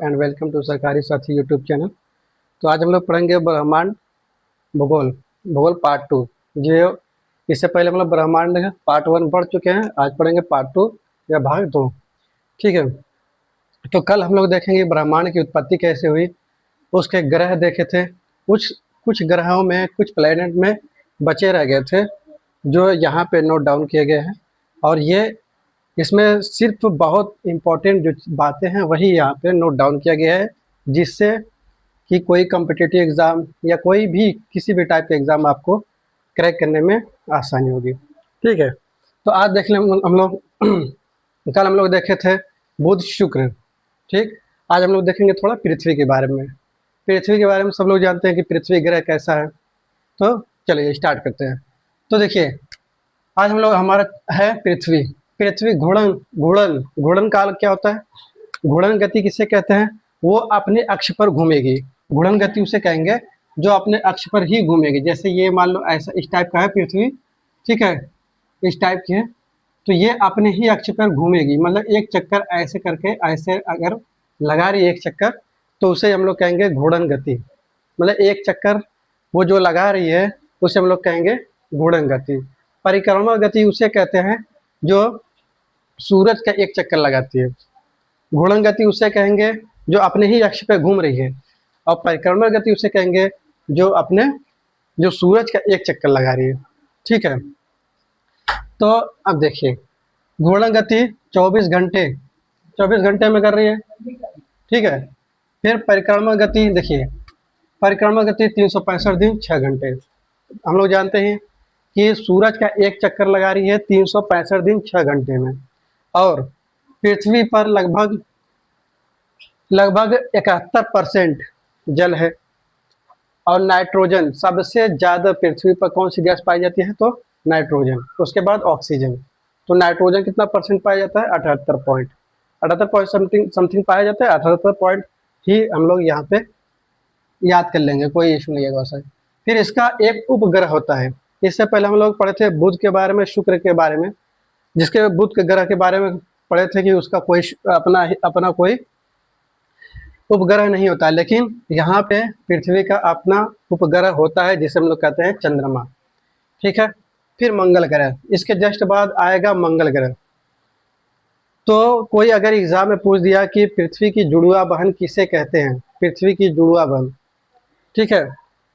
And welcome to सरकारी साथी YouTube channel. तो आज हम लोग पढ़ेंगे ब्रह्मांड भूगोल भूगोल पार्ट 2। जो इससे पहले हम लोग ब्रह्मांड पार्ट 1 पढ़ चुके हैं, आज पढ़ेंगे पार्ट 2 या भाग 2। ठीक है, तो कल हम लोग देखेंगे ब्रह्मांड की उत्पत्ति कैसे हुई, उसके ग्रह देखे थे। कुछ कुछ ग्रहों में, कुछ प्लेनेट में बचे रह गए थे जो यहाँ पे नोट डाउन किए गए हैं, और ये इसमें सिर्फ बहुत इम्पोर्टेंट जो बातें हैं वही यहाँ पे नोट डाउन किया गया है, जिससे कि कोई कॉम्पिटिटिव एग्ज़ाम या कोई भी किसी भी टाइप के एग्ज़ाम आपको क्रैक करने में आसानी होगी। ठीक है, तो आज देख लें हम लोग कल हम लोग देखे थे बुध शुक्र। ठीक, आज हम लोग देखेंगे थोड़ा पृथ्वी के बारे में। पृथ्वी के बारे में सब लोग जानते हैं कि पृथ्वी ग्रह कैसा है, तो चलिए स्टार्ट करते हैं। तो देखिए, आज हम लोग हमारा है पृथ्वी। पृथ्वी घूर्णन घूर्णन घूर्णन काल क्या होता है, घूर्णन गति किसे कहते हैं? वो अपने अक्ष पर घूमेगी। घूर्णन गति उसे कहेंगे जो अपने अक्ष पर ही घूमेगी। जैसे ये मान लो ऐसा इस टाइप का है पृथ्वी, ठीक है, इस टाइप की है, तो ये अपने ही अक्ष पर घूमेगी। मतलब एक चक्कर ऐसे करके, ऐसे अगर लगा रही है एक चक्कर, तो उसे हम लोग कहेंगे घूर्णन गति। मतलब एक चक्कर वो जो लगा रही है उसे हम लोग कहेंगे घूर्णन गति। परिक्रमा गति उसे कहते हैं जो सूरज का एक चक्कर लगाती है। घूर्णन गति उसे कहेंगे जो अपने ही अक्ष पे घूम रही है, और परिक्रमा गति उसे कहेंगे जो सूरज का एक चक्कर लगा रही है। ठीक है, तो अब देखिए, घूर्णन गति 24 घंटे में कर रही है। ठीक है, फिर परिक्रमा गति देखिए, परिक्रमा गति 365 दिन 6 घंटे। हम लोग जानते हैं कि सूरज का एक चक्कर लगा रही है 365 दिन 6 घंटे में, और पृथ्वी पर लगभग 71% जल है। और नाइट्रोजन सबसे ज़्यादा पृथ्वी पर कौन सी गैस पाई जाती है? तो नाइट्रोजन, उसके बाद ऑक्सीजन। तो नाइट्रोजन कितना परसेंट पाया जाता है? 78 पॉइंट समथिंग पाया जाता है। 78 पॉइंट ही हम लोग यहाँ पे याद कर लेंगे, कोई इशू नहीं है वैसा। फिर इसका एक उपग्रह होता है। इससे पहले हम लोग पढ़े थे बुध के बारे में, शुक्र के बारे में, जिसके बुध के ग्रह के बारे में पढ़े थे कि उसका कोई अपना कोई उपग्रह नहीं होता, लेकिन यहाँ पे पृथ्वी का अपना उपग्रह होता है जिसे हम लोग कहते हैं चंद्रमा। ठीक है, फिर मंगल ग्रह, इसके जस्ट बाद आएगा मंगल ग्रह। तो कोई अगर एग्जाम में पूछ दिया कि पृथ्वी की जुड़वा बहन किसे कहते हैं, पृथ्वी की जुड़वा बहन, ठीक है,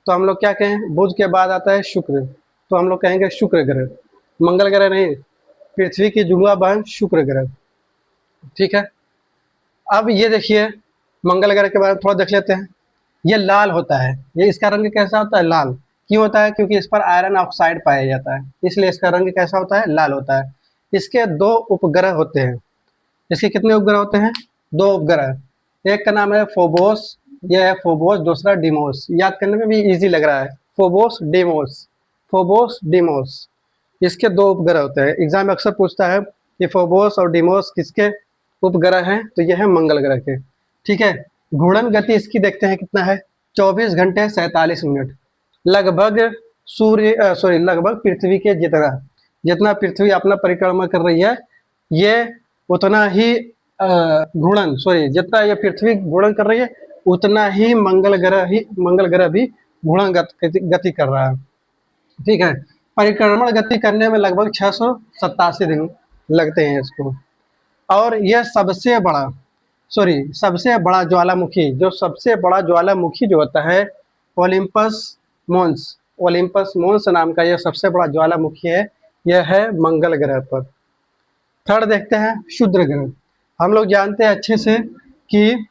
तो हम लोग क्या कहें? बुध के बाद आता है शुक्र, तो हम लोग कहेंगे शुक्र ग्रह, मंगल ग्रह नहीं। पृथ्वी की जुड़वा बहन शुक्र ग्रह। ठीक है, अब ये देखिए, मंगल ग्रह के बारे में थोड़ा देख लेते हैं। ये लाल होता है। ये इसका रंग कैसा होता है? लाल। क्यों होता है? क्योंकि इस पर आयरन ऑक्साइड पाया जाता है, इसलिए इसका रंग कैसा होता है? लाल होता है। इसके 2 उपग्रह होते हैं। इसके कितने उपग्रह होते हैं? 2 उपग्रह। एक का नाम है फोबोस, यह है फोबोस, दूसरा डिमोस। याद करने में भी इजी लग रहा है, फोबोस डिमोस, फोबोस डिमोस। इसके 2 उपग्रह होते हैं। एग्जाम में अक्सर पूछता है कि फोबोस और डिमोस किसके उपग्रह हैं, तो यह है मंगल ग्रह के। ठीक है, घूर्णन गति इसकी देखते हैं कितना है? 24 घंटे 47 मिनट। लगभग लगभग पृथ्वी के जितना पृथ्वी अपना परिक्रमा कर रही है, ये उतना ही जितना ये पृथ्वी घूर्णन कर रही है, उतना ही मंगल ग्रह भी घूर्णन गति कर रहा है। ठीक है, परिक्रमण गति करने में लगभग 687 दिन लगते हैं इसको। और यह सबसे बड़ा ज्वालामुखी, सबसे बड़ा ज्वालामुखी जो होता है, ओलिम्पस मोन्स नाम का यह सबसे बड़ा ज्वालामुखी है। यह है मंगल ग्रह पर। थर्ड देखते हैं क्षुद्र ग्रह। हम लोग जानते हैं अच्छे से कि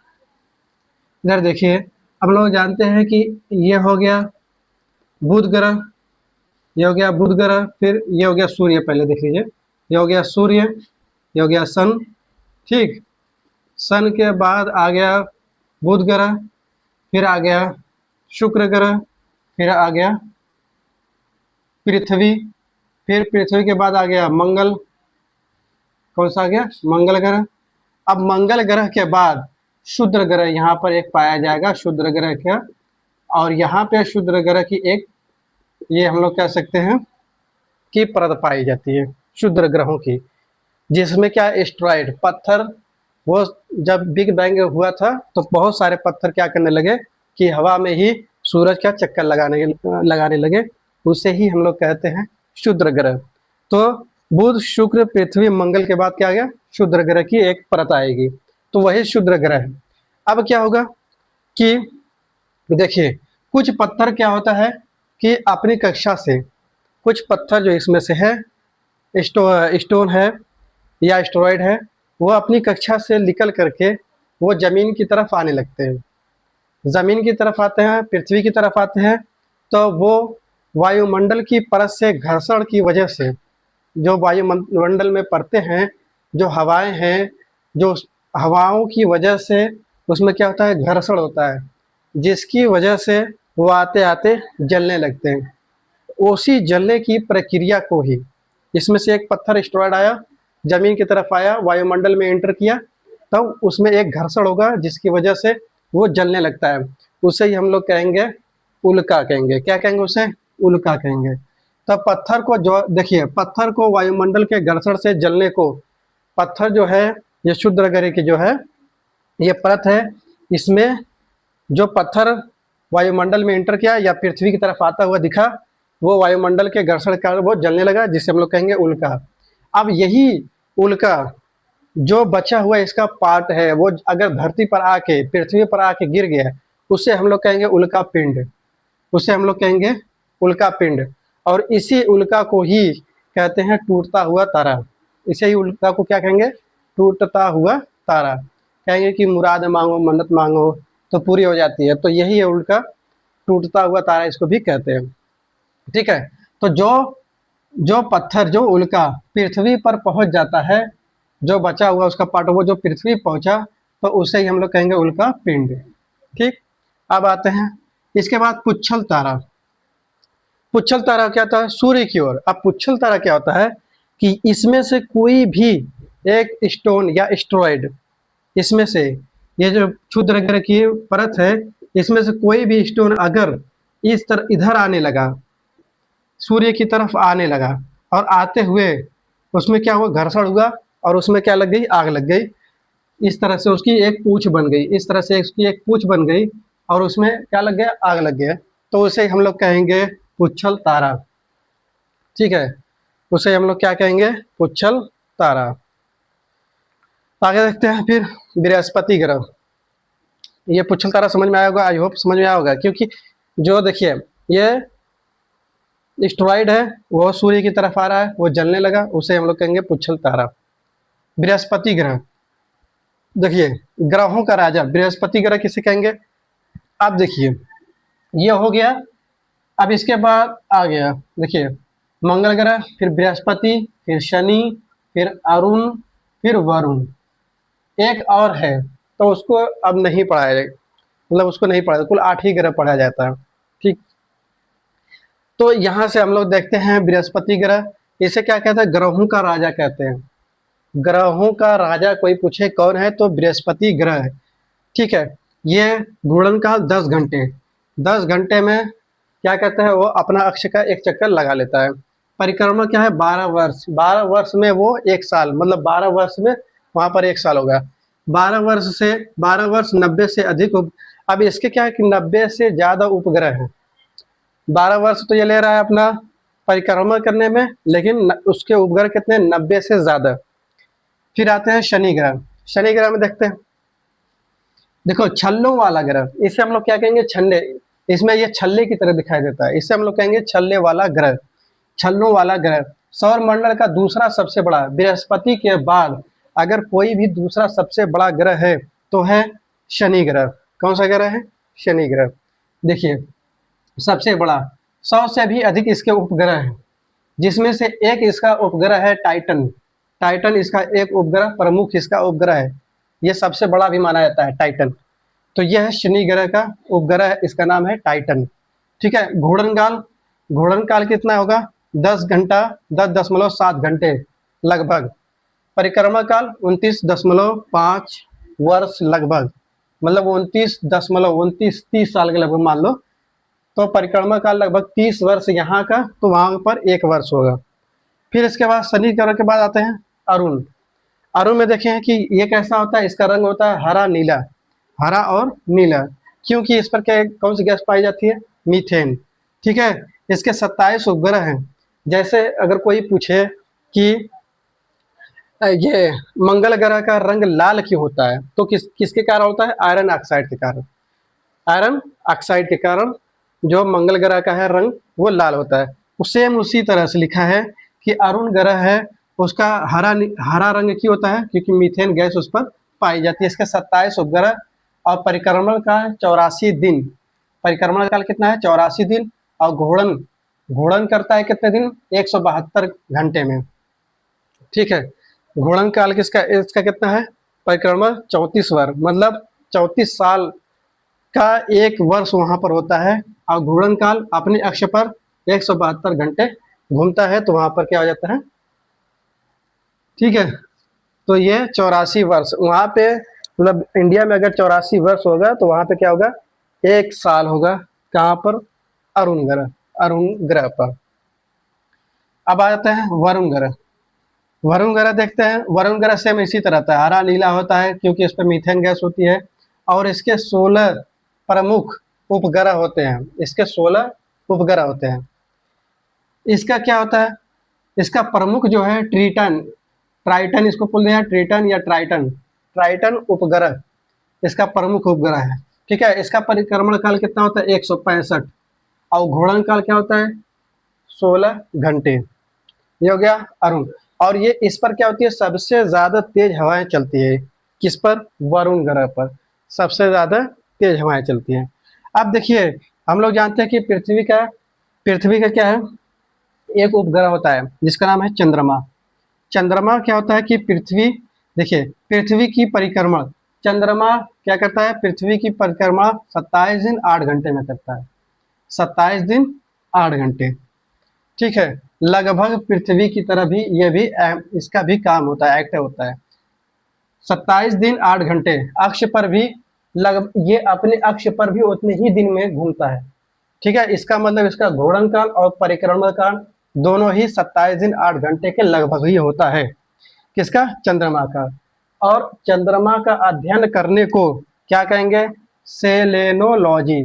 इधर देखिए, हम लोग जानते हैं कि यह हो गया बुध ग्रह, फिर ये हो गया सूर्य। पहले देख लीजिए, ये हो गया सूर्य, ये हो गया सन। ठीक, सन के बाद आ गया बुध ग्रह, फिर आ गया शुक्र ग्रह, फिर आ गया पृथ्वी, फिर पृथ्वी के बाद आ गया मंगल। कौन सा आ गया? मंगल ग्रह। अब मंगल ग्रह के बाद क्षुद्र ग्रह यहाँ पर एक पाया जाएगा, क्षुद्र ग्रह का। और यहाँ पे क्षुद्र ग्रह की एक, ये हम लोग कह सकते हैं कि परत पाई जाती है क्षुद्र ग्रहों की, जिसमें क्या एस्टेरॉयड, पत्थर वो जब बिग बैंग हुआ था तो बहुत सारे पत्थर क्या करने लगे कि हवा में ही सूरज का चक्कर लगाने लगे। उसे ही हम लोग कहते हैं क्षुद्र ग्रह। तो बुध, शुक्र, पृथ्वी, मंगल के बाद क्या आ गया, क्षुद्र ग्रह की एक परत आएगी, तो वही क्षुद्र ग्रह है। अब क्या होगा कि देखिए, कुछ पत्थर क्या होता है कि अपनी कक्षा से कुछ पत्थर जो इसमें से है, स्टोन है या एस्टेरॉयड है, वो अपनी कक्षा से निकल करके वो जमीन की तरफ आने लगते हैं। जमीन की तरफ आते हैं, पृथ्वी की तरफ आते हैं, तो वो वायुमंडल की परत से घर्षण की वजह से जो वायुमंडल में पड़ते हैं, जो हवाएं हैं, जो हवाओं की वजह से उसमें क्या होता है, घर्षण होता है, जिसकी वजह से वो आते आते जलने लगते हैं। उसी जलने की प्रक्रिया को ही, इसमें से एक पत्थर एस्टेरॉयड आया, जमीन की तरफ आया, वायुमंडल में एंटर किया, तब उसमें एक घर्षण होगा जिसकी वजह से वो जलने लगता है। उसे ही हम लोग कहेंगे उल्का कहेंगे। क्या कहेंगे उसे? उल्का कहेंगे। तब पत्थर को जो देखिए, पत्थर को वायुमंडल के घर्षण से जलने को, पत्थर जो है ये क्षुद्र ग्रह की जो है ये परत है, इसमें जो पत्थर वायुमंडल में एंटर किया या पृथ्वी की तरफ आता हुआ दिखा, वो वायुमंडल के घर्षण के कारण वो जलने लगा, जिसे हम लोग कहेंगे उल्का। अब यही उल्का जो बचा हुआ इसका पार्ट है, वो अगर धरती पर आके, पृथ्वी पर आके गिर गया, उसे हम लोग कहेंगे उल्का पिंड। उसे हम लोग कहेंगे उल्का पिंड। और इसी उल्का को ही कहते हैं टूटता हुआ तारा। इसे ही उल्का को क्या कहेंगे? टूटता हुआ तारा। कहेंगे कि मुराद मांगो, मन्नत मांगो तो पूरी हो जाती है, तो यही है उल्का, टूटता हुआ तारा इसको भी कहते हैं। ठीक है, तो जो जो पत्थर, जो उल्का पृथ्वी पर पहुंच जाता है, जो बचा हुआ उसका पार्ट वो जो पृथ्वी पहुंचा, तो उसे ही हम लोग कहेंगे उल्का पिंड। ठीक, अब आते हैं इसके बाद पुच्छल तारा। पुच्छल तारा क्या होता है? सूर्य की ओर। अब पुच्छल तारा क्या होता है कि इसमें से कोई भी एक स्टोन या एस्टेरॉयड, इसमें से ये जो क्षुद्र ग्रह की परत है, इसमें से कोई भी स्टोन अगर इस तरह इधर आने लगा, सूर्य की तरफ आने लगा, और आते हुए उसमें क्या हुआ, घर्षण हुआ, और उसमें क्या लग गई, आग लग गई। इस तरह से उसकी एक पूंछ बन गई, इस तरह से उसकी एक पूंछ बन गई, और उसमें क्या लग गया, आग लग गया, तो उसे हम लोग कहेंगे पुच्छल तारा। ठीक है, उसे हम लोग क्या कहेंगे, पुच्छल तारा। आगे देखते हैं फिर बृहस्पति ग्रह। ये पुच्छल तारा समझ में आया होगा, आई होप समझ में आया होगा, क्योंकि जो देखिए ये एस्टेरॉयड है, वो सूर्य की तरफ आ रहा है, वो जलने लगा, उसे हम लोग कहेंगे पुच्छल तारा। बृहस्पति ग्रह, देखिए ग्रहों का राजा बृहस्पति ग्रह किसे कहेंगे? अब देखिए ये हो गया। अब इसके बाद आ गया, देखिए मंगल ग्रह, फिर बृहस्पति, फिर शनि, फिर अरुण, फिर वरुण। एक और है, तो उसको अब नहीं पढ़ाया जाएगा, मतलब उसको नहीं पढ़ा, कुल 8 ही ग्रह पढ़ा जाता है। ठीक, तो यहाँ से हम लोग देखते हैं बृहस्पति ग्रह, इसे क्या कहते हैं, ग्रहों का राजा कहते हैं। ग्रहों का राजा कोई पूछे कौन है, तो बृहस्पति ग्रह है। ठीक है, ये घूर्णन काल 10 घंटे, 10 घंटे में क्या कहते हैं, वो अपना अक्ष का एक चक्कर लगा लेता है। परिक्रमा क्या है, 12 वर्ष, 12 वर्ष में वो एक साल, मतलब 12 वर्ष में वहां पर एक साल होगा। 12 वर्ष से 12 वर्ष 90 से अधिक अब इसके क्या है कि 90 से ज्यादा उपग्रह हैं। 12 वर्ष तो ये ले रहा है अपना परिक्रमा करने में, लेकिन उसके उपग्रह कितने, 90 से ज्यादा। फिर आते हैं शनि ग्रह। शनि ग्रह में देखते हैं, देखो छल्लों वाला ग्रह, इसे हम लोग क्या कहेंगे, छल्ले। इसमें ये छल्ले की तरह दिखाई देता है, इसे हम लोग कहेंगे छल्ले वाला ग्रह, छल्लों वाला ग्रह। सौर मंडल का दूसरा सबसे बड़ा, बृहस्पति के बाद अगर कोई भी दूसरा सबसे बड़ा ग्रह है तो है शनि ग्रह। कौन सा ग्रह है? शनि ग्रह। देखिए सबसे बड़ा, 100 से भी अधिक इसके उपग्रह हैं, जिसमें से एक इसका उपग्रह है टाइटन। टाइटन इसका एक उपग्रह, प्रमुख इसका उपग्रह है, ये सबसे बड़ा भी माना जाता है टाइटन। तो यह है शनि ग्रह का उपग्रह, इसका नाम है टाइटन। ठीक है, घूर्णन काल, घूर्णन काल कितना होगा, 10 घंटा, 10.7 घंटे लगभग। परिक्रमा काल 29.5 वर्ष लगभग, मतलब 29.29 साल के लगभग मान लो। तो परिक्रमा काल लगभग 30 वर्ष यहाँ का, तो वहां पर 1 वर्ष होगा। फिर इसके बाद शनि ग्रह के बाद आते हैं अरुण। अरुण में देखें कि ये कैसा होता है, इसका रंग होता है हरा नीला, हरा और नीला, क्योंकि इस पर क्या कौन सी गैस पाई जाती है, मीथेन। ठीक है, इसके 27 उपग्रह हैं। जैसे अगर कोई पूछे कि ये मंगल ग्रह का रंग लाल क्यों होता है, तो किसके कारण होता है, आयरन ऑक्साइड के कारण। आयरन ऑक्साइड के कारण जो मंगल ग्रह का है रंग वो लाल होता है। सेम उसी तरह से लिखा है कि अरुण ग्रह है, उसका हरा रंग क्यों होता है, क्योंकि मीथेन गैस उस पर पाई जाती है। इसके 27 उपग्रह और परिक्रमण का 84 दिन, परिक्रमण काल कितना है, 84 दिन। और घूर्णन घूर्णन करता है कितने दिन, 172 घंटे में। ठीक है, घूर्णन काल किसका, इसका कितना है, परिक्रमण 34 वर्ष, मतलब 34 साल का एक वर्ष वहां पर होता है। और घूर्णन काल अपने अक्ष पर 172 घंटे घूमता है, तो वहां पर क्या हो जाता है, ठीक है। तो ये 84 वर्ष वहां पे, मतलब इंडिया में अगर 84 वर्ष होगा तो वहां पे क्या होगा, 1 साल होगा। कहाँ पर, अरुण ग्रह पर। अब आ जाते हैं वरुण ग्रह। वरुण ग्रह देखते हैं, वरुण ग्रह सेम इसी तरह था, हरा नीला होता है क्योंकि इस पर मीथेन गैस होती है। और इसके 16 प्रमुख उपग्रह होते हैं, इसके 16 उपग्रह होते हैं। इसका क्या होता है, इसका प्रमुख जो है ट्रिटन, ट्राइटन इसको बोलते हैं, ट्रिटन या ट्राइटन, ट्राइटन उपग्रह इसका प्रमुख उपग्रह है। ठीक है, इसका परिक्रमण काल कितना होता है, 165। और घूर्णन काल क्या होता है, 16 घंटे। ये हो गया अरुण। और ये इस पर क्या होती है, सबसे ज्यादा तेज हवाएं चलती है, किस पर, वरुण ग्रह पर सबसे ज्यादा तेज हवाएं चलती हैं। अब देखिए, हम लोग जानते हैं कि पृथ्वी का क्या है, एक उपग्रह होता है जिसका नाम है चंद्रमा। चंद्रमा क्या होता है कि पृथ्वी, देखिए पृथ्वी की परिक्रमा, चंद्रमा क्या करता है, पृथ्वी की परिक्रमा 27 दिन 8 घंटे में करता है, 27 दिन 8 घंटे। ठीक है, लगभग पृथ्वी की तरह भी ये भी इसका भी काम होता है, एक्टिव होता है। 27 दिन 8 घंटे, अक्ष पर भी ये अपने अक्ष पर भी उतने ही दिन में घूमता है। ठीक है, इसका मतलब इसका घूर्णन काल और परिक्रमण काल दोनों ही 27 दिन 8 घंटे के लगभग ही होता है, किसका, चंद्रमा का। और चंद्रमा का अध्ययन करने को क्या कहेंगे, सेलेनोलॉजी,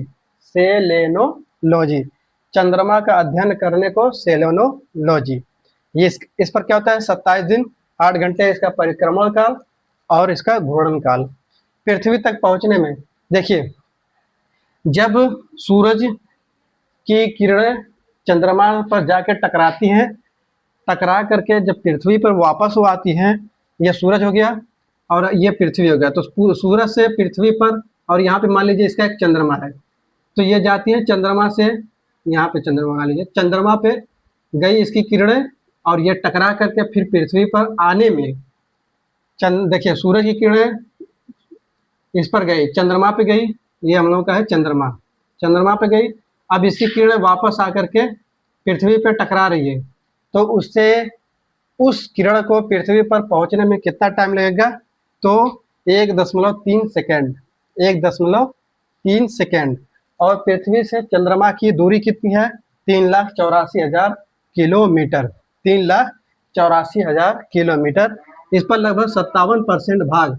सेलेनोलॉजी, चंद्रमा का अध्ययन करने को सेलेनोलॉजी। ये इस पर क्या होता है, 27 दिन 8 घंटे इसका परिक्रमण काल और इसका घूर्णन काल। पृथ्वी तक पहुंचने में देखिए, जब सूरज की किरणें चंद्रमा पर जाकर टकराती हैं, टकरा करके जब पृथ्वी पर वापस वो आती हैं, ये सूरज हो गया और ये पृथ्वी हो गया, तो सूरज से पृथ्वी पर, और यहाँ पे मान लीजिए इसका एक चंद्रमा है, तो ये जाती है चंद्रमा से, यहाँ पे चंद्रमा मान लीजिए, चंद्रमा पे गई इसकी किरणें और ये टकरा करके फिर पृथ्वी पर आने में, देखिए सूरज की किरणें इस पर गई, चंद्रमा पे गई, ये हम लोगों का है चंद्रमा, चंद्रमा पे गई, अब इसकी किरणें वापस आकर के पृथ्वी पे टकरा रही है, तो उससे उस किरण को पृथ्वी पर पहुंचने में कितना टाइम लगेगा, तो 1.3 सेकेंड, 1.3 सेकेंड। और पृथ्वी से चंद्रमा की दूरी कितनी है, 3,84,000 किलोमीटर, 3,84,000 किलोमीटर। इस पर लगभग 57% भाग,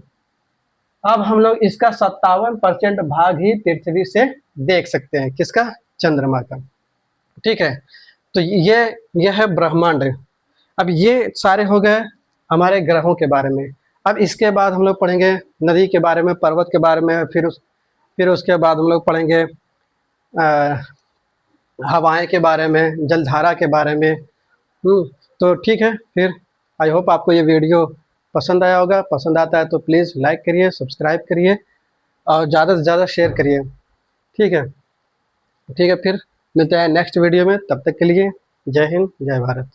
अब हम लोग इसका 57% भाग ही पृथ्वी से देख सकते हैं, किसका, चंद्रमा का। ठीक है, तो ये है ब्रह्मांड। अब ये सारे हो गए हमारे ग्रहों के बारे में। अब इसके बाद हम लोग पढ़ेंगे नदी के बारे में, पर्वत के बारे में, फिर उसके बाद हम लोग पढ़ेंगे हवाएं के बारे में, जलधारा के बारे में। तो ठीक है, फिर आई होप आपको ये वीडियो पसंद आया होगा। पसंद आता है तो प्लीज़ लाइक करिए, सब्सक्राइब करिए और ज़्यादा से ज़्यादा शेयर करिए। ठीक है, ठीक है, फिर मिलते हैं नेक्स्ट वीडियो में, तब तक के लिए जय हिंद, जय भारत।